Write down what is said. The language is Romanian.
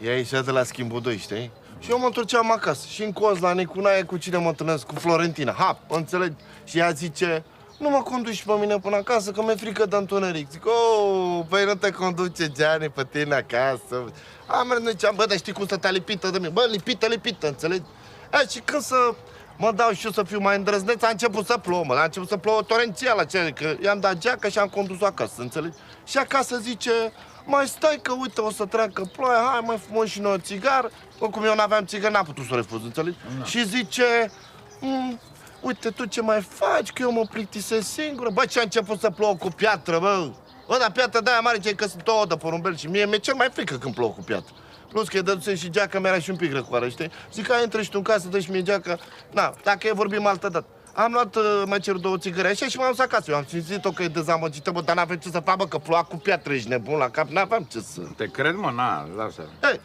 Ea ieșea de la schimbul 2, știi? Și eu mă întorceam acasă. Și în Cozla, Necunaie, cu cine mă întâlnesc? Cu Florentina. Ha, înțelegi? Și ea zice, nu mă conduci pe mine până acasă, că mi-e frică de întuneric. Zic, păi nu te conduce Gianni pe tine acasă. Am ziceam, bă, dar știi cum să te lipită de mine? Bă, lipită, înțelegi? Și când să mă dau și eu să fiu mai îndrăzneț, a început să plouă, mă. A început să plouă torențial, că i-am dat geacă și am condus acasă, înțelegi? Și acasă zice, mai stai că, uite, o să treacă ploaia, hai, mai fumăm și noi o țigară. Oricum eu n-aveam țigară, n-am putut să o refuz, înțelegi? Da. Și zice, uite, tu ce mai faci, că eu mă plictisesc singură. Bă, ce a început să plouă cu piatră, bă? Bă, dar piatră de aia mare, ce că sunt ouă de porumbel și mie mi-e cel mai frică când plouă cu piatră. Plus că e dăduse și geaca mea era și un pic răcoară, știi? Zic, hai, intră și tu în casă, dă și mie geaca. Na, dacă e vorbim altă dată. Am luat, mai cer 2 țigări așa și m-am dus acasă. Eu am simțit-o că e dezamăgită, bă, dar n-aveam ce să fac, bă, că ploua cu piatră, ești nebun la cap, n-aveam ce să... Te cred, mă, na, lasă. Ei,